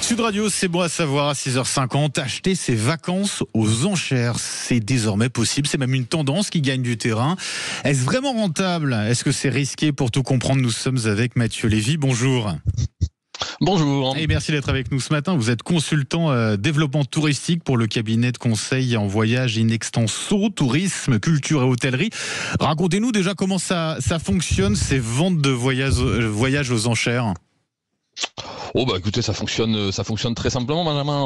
Sud Radio, c'est bon à savoir, à 6h50, acheter ses vacances aux enchères, c'est désormais possible, c'est même une tendance qui gagne du terrain. Est-ce vraiment rentable? Est-ce que c'est risqué? Pour tout comprendre, nous sommes avec Mathieu Lévy, bonjour. Bonjour. Et merci d'être avec nous ce matin. Vous êtes consultant développement touristique pour le cabinet de conseil en voyage Inextenso, tourisme, culture et hôtellerie. Racontez-nous déjà comment ça fonctionne, ces ventes de voyages aux enchères. Oh bah écoutez, ça fonctionne très simplement, Benjamin.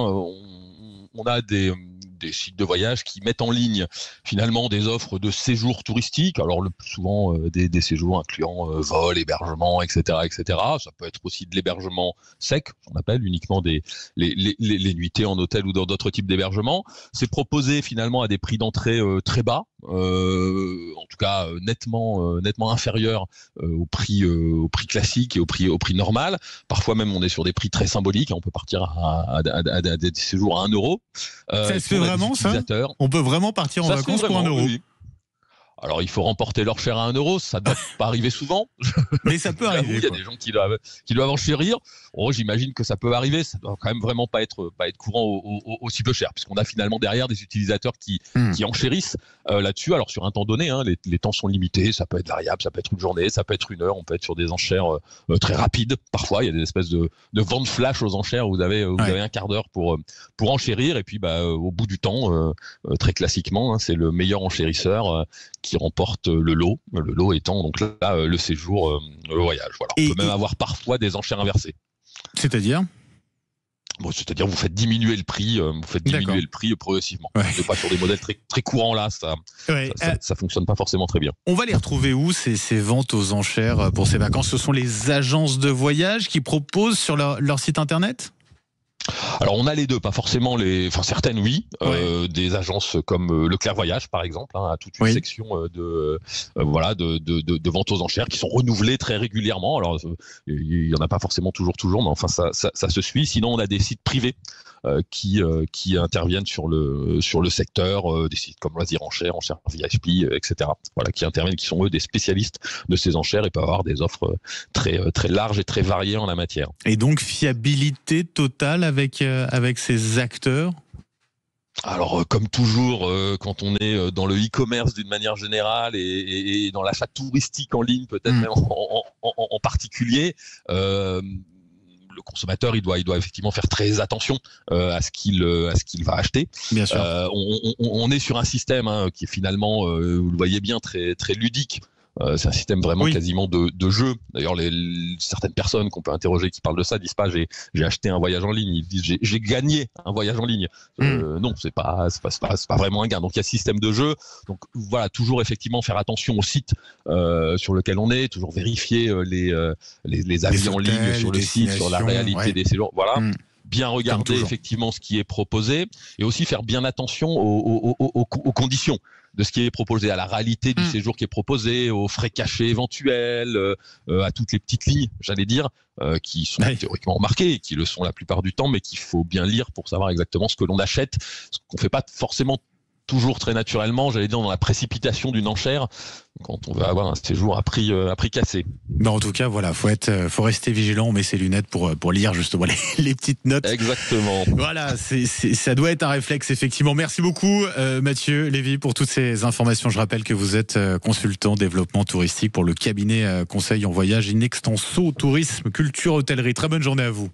On a des sites de voyage qui mettent en ligne finalement des offres de séjours touristiques. Alors le plus souvent des séjours incluant vol, hébergement, etc., etc. Ça peut être aussi de l'hébergement sec, on appelle uniquement les nuitées en hôtel ou dans d'autres types d'hébergement. C'est proposé finalement à des prix d'entrée très bas, en tout cas nettement inférieur au prix classique et au prix normal. Parfois même on est sur des prix très symboliques. On peut partir à des séjours à 1 euro. Ça se fait vraiment, ça? On peut vraiment partir en vacances pour 1 euro? Oui. Alors, il faut remporter leur chère à 1 euro. Ça ne doit pas arriver souvent. Mais ça peut arriver. Il y a des gens qui doivent enchérir. Oh, j'imagine que ça peut arriver. Ça doit quand même vraiment pas être courant aussi peu cher, puisqu'on a finalement derrière des utilisateurs qui enchérissent là-dessus. Alors, sur un temps donné, les temps sont limités. Ça peut être variable, ça peut être une journée, ça peut être 1 heure. On peut être sur des enchères très rapides. Parfois, il y a des espèces de ventes flash aux enchères où vous avez 1 quart d'heure pour enchérir. Et puis, au bout du temps, très classiquement, c'est le meilleur enchérisseur qui remporte le lot étant donc là le séjour, le voyage. Voilà. On peut même avoir parfois des enchères inversées. C'est-à-dire ? C'est-à-dire vous faites diminuer le prix, progressivement. Ouais. On n'est pas sur des modèles très, très courants là, ça fonctionne pas forcément très bien. On va les retrouver où ces ventes aux enchères pour ces vacances? Ce sont les agences de voyage qui proposent sur leur site internet? Alors on a les deux, pas forcément certaines oui, des agences comme Leclerc Voyage par exemple, a toute une section de vente aux enchères qui sont renouvelées très régulièrement. Alors il y en a pas forcément toujours, mais enfin ça se suit. Sinon on a des sites privés qui interviennent sur le secteur, des sites comme Loisirs Enchères VIP, etc. Voilà, qui interviennent, qui sont eux des spécialistes de ces enchères et peuvent avoir des offres très très larges et très variées en la matière. Et donc fiabilité totale avec ces acteurs? Alors, comme toujours, quand on est dans le e-commerce d'une manière générale et dans l'achat touristique en ligne, peut-être même en particulier, le consommateur, il doit effectivement faire très attention à ce qu'il va acheter. Bien sûr. On est sur un système qui est finalement, vous le voyez bien, très très ludique. C'est un système vraiment quasiment de jeu. D'ailleurs, certaines personnes qu'on peut interroger qui parlent de ça disent pas j'ai acheté un voyage en ligne. Ils disent j'ai gagné un voyage en ligne. Non, c'est pas vraiment un gain. Donc il y a système de jeu. Donc voilà, toujours effectivement faire attention au site sur lequel on est, toujours vérifier les avis en ligne sur le site, sur la réalité des séjours. Voilà. Bien regarder effectivement ce qui est proposé et aussi faire bien attention aux conditions de ce qui est proposé, à la réalité du séjour qui est proposé, aux frais cachés éventuels, à toutes les petites lignes, j'allais dire, qui sont théoriquement marquées, qui le sont la plupart du temps, mais qu'il faut bien lire pour savoir exactement ce que l'on achète, ce qu'on fait pas forcément toujours très naturellement, j'allais dire dans la précipitation d'une enchère, quand on veut avoir un séjour à prix cassé. Ben en tout cas, voilà, faut rester vigilant. On met ses lunettes pour lire justement les petites notes. Exactement. Voilà, ça doit être un réflexe effectivement. Merci beaucoup Mathieu Lévy pour toutes ces informations. Je rappelle que vous êtes consultant développement touristique pour le cabinet conseil en voyage Inextenso, tourisme, culture, hôtellerie. Très bonne journée à vous.